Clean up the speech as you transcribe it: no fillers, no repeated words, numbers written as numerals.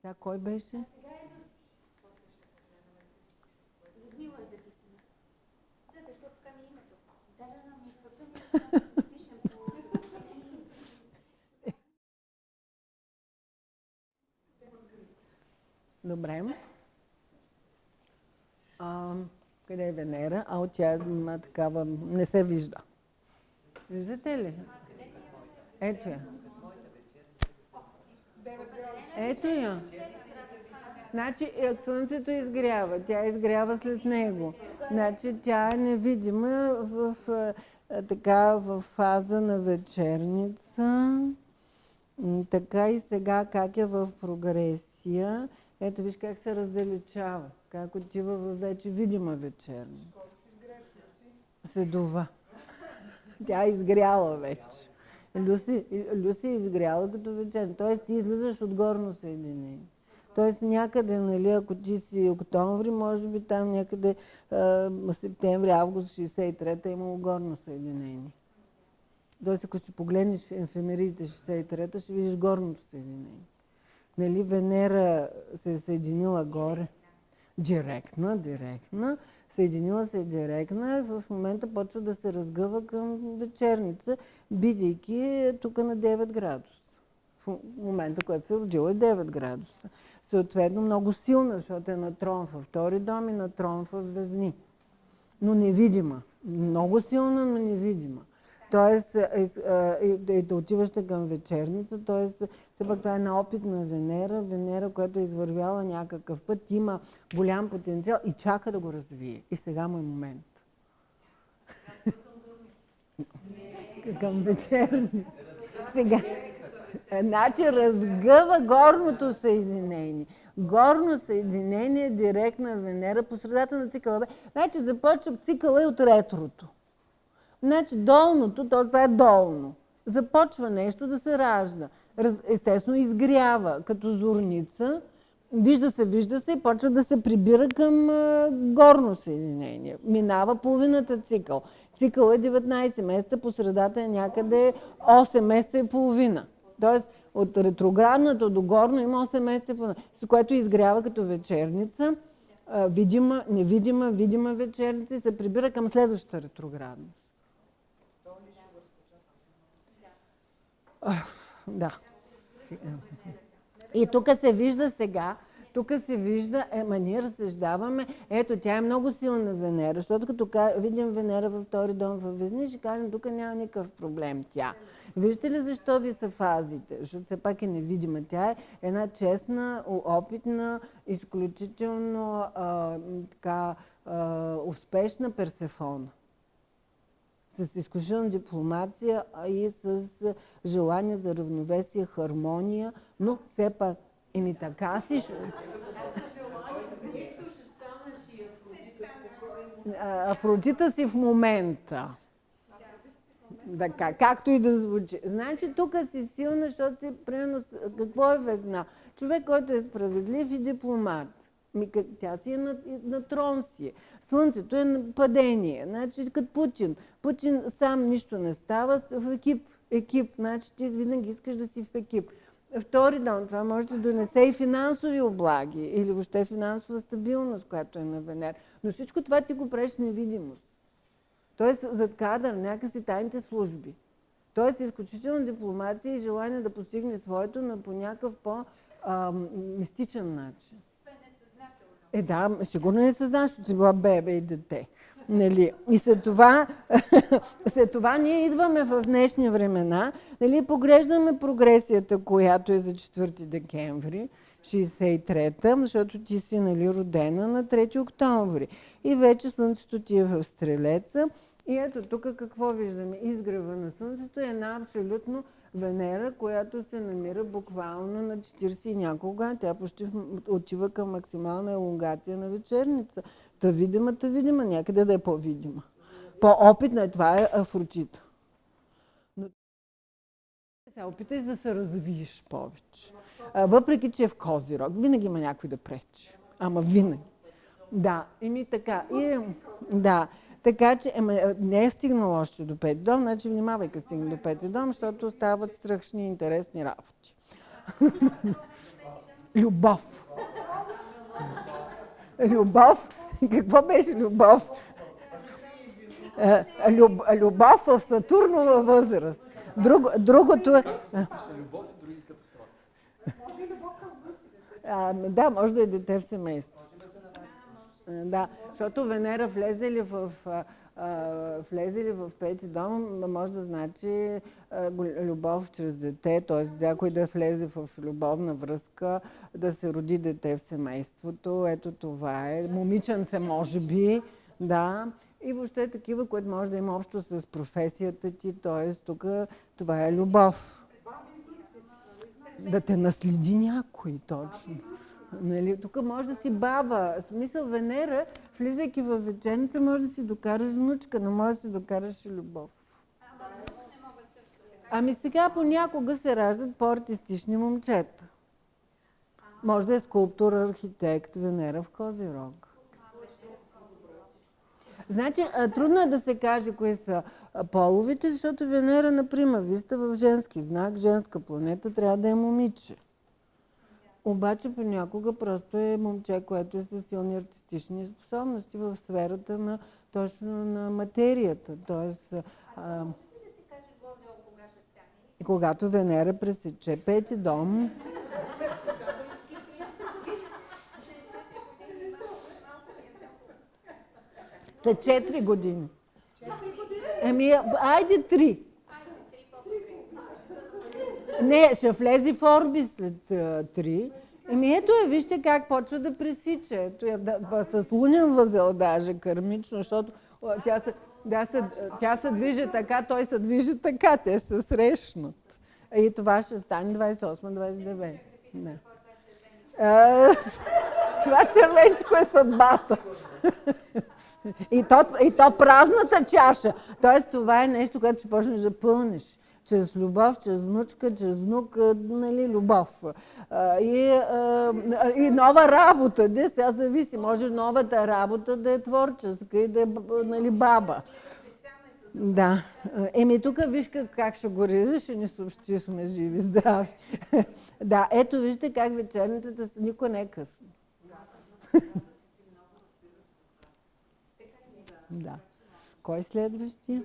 Сега кой беше? Людмила е записана. Да, защото така ми името. Да, мисълта ми е, да се запишем по Добре. Къде е Венера? От тя има такава... Не се вижда. Виждате ли? Ето я. Ето я. Значи Слънцето изгрява. Тя изгрява след него. Значи тя е невидима в фаза на вечерница. Така и сега как е в прогресия. Ето виж как се раздалечава. Как отива в вече видима вечерница. Се дува. Тя е изгряла вече. Люси е изгряла като вечерница. Тоест ти излизаш от горно съединение. Тоест някъде, нали, ако ти си октомври, може би там някъде септември, август 63-та имало горно съединение. Тоест ако си погледнеш в ефемеридите 63-та, ще видиш горното съединение. Нали, Венера се е съединила горе. Директна. Съединила се директна и в момента почва да се разгъва към вечерница, бидейки тук на 9 градуса. В момента, който се е родила, е 9 градуса. Съответно много силна, защото е на трон във втори дом и на трон в Везни. Но невидима. Много силна, но невидима. Тоест, да отиваш към вечерница, т.е. все пак това е една опитна Венера, която е извървяла някакъв път, има голям потенциал и чака да го развие. И сега му е момент. Към вечерница. Сега. Значи разгъва горното съединение. Горно съединение, директна Венера, по средата на цикъла. Значи започва цикъла и от ретрото. Значи долното, това е долно. Започва нещо да се ражда. Естествено изгрява като зорница. Вижда се и почва да се прибира към горно съединение. Минава половината цикъл. Цикъл е 19 месеца, по средата е някъде 8 месеца и половина. Тоест от ретроградната до горно има 8 месеца и половина, с което изгрява като вечерница. Видима, невидима, видима вечерница и се прибира към следващата ретроградност. Да. И тук се вижда сега, ние разсъждаваме, ето тя е много силна Венера, защото като видим Венера във втори дом във Везни, ще кажем, тук няма никакъв проблем тя. Виждате ли защо ви са фазите? Защото все пак е невидима. Тя е една честна, опитна, изключително успешна Персефона. С изключителна дипломация и с желание за равновесие, хармония, но все пак така си... Афродита си в момента. Така, както и да звучи. Значи тук си силна, защото си, примерно, какво е Везна? Човек, който е справедлив и дипломат. Тя си е на трон си. Слънцето е на падение. Значи като Путин. Путин сам нищо не става в екип. Значи ти винаги искаш да си в екип. Втори дом, това може да донесе и финансови облаги или въобще финансова стабилност, която е на Венера. Но всичко това ти го правиш с невидимост. Тоест зад кадър, някакси тайните служби. Тоест изключително дипломация и желание да постигне своето, но по някакъв по-мистичен начин. Да, сигурно не съзнаш, защото си била бебе и дете. Нали? И след това ние идваме в днешни времена, нали, поглеждаме прогресията, която е за 4 декември 63-та, защото ти си, нали, родена на 3 октомври. И вече Слънцето ти е в Стрелеца. И ето тук какво виждаме? Изгрева на Слънцето е една абсолютно Венера, която се намира буквално на 40 и няколко. Тя почти отива към максимална елонгация на вечерница. Та видима, някъде да е по-видима. По-опитна е, това е Афродита. Но сега опитай да се развиеш повече. Въпреки, че е в Козирог, винаги има някой да пречи. Ама винаги. Да, така. Да. Така че не е стигнал още до 5 дом, значи внимавай като стигне до 5 дом, защото стават страшни интересни работи. Любов. Любов. Какво беше любов? Любов в Сатурнова възраст. Другото е... Любов и други катастрофи. Да, може да е дете в семейство. Да, защото Венера влезе ли в пети дом, може да значи любов чрез дете, т.е. някой да влезе в любовна връзка, да се роди дете в семейството. Ето това е. Момиченце може би, да. И въобще такива, които може да има общо с професията ти, т.е. тук това е любов. Да те наследи някой, точно. Нали? Тук може да си баба. В смисъл Венера, влизайки във вечерница, може да си докараш внучка, но може да си докараш и любов. Ами сега понякога се раждат по-артистични момчета. Може да е скулптор, архитект, Венера в Козирог. Значи, трудно е да се каже кои са половите, защото Венера, например, вие сте в женски знак, женска планета, трябва да е момиче. Обаче понякога просто е момче, което е със силни артистични способности в сферата на точно на материята. Тоест, може ли да се каже горе кога ще стане? когато Венера пресече пети дом, след 4 години. Еми, айде 3. Не, ще влезе в Орбис след 3. Еми ето вижте как почва да пресича. Ето с лунен възел даже, кармично, защото тя се движи така, той се движи така, те ще се срещнат. И това ще стане 28-29. Не. Това червенчко е съдбата. И то празната чаша. Тоест това е нещо, което ще почнеш да пълниш. Чрез любов, чрез внучка, чрез внук, нали, любов. И нова работа. Де сега зависи. Може новата работа да е творческа и да е, нали, баба. Да. Еми тук виж как ще го ризаш и ни съобщи, сме живи, здрави. Да, ето вижте как вечерницата никога не е късно. Да. Кой следващия?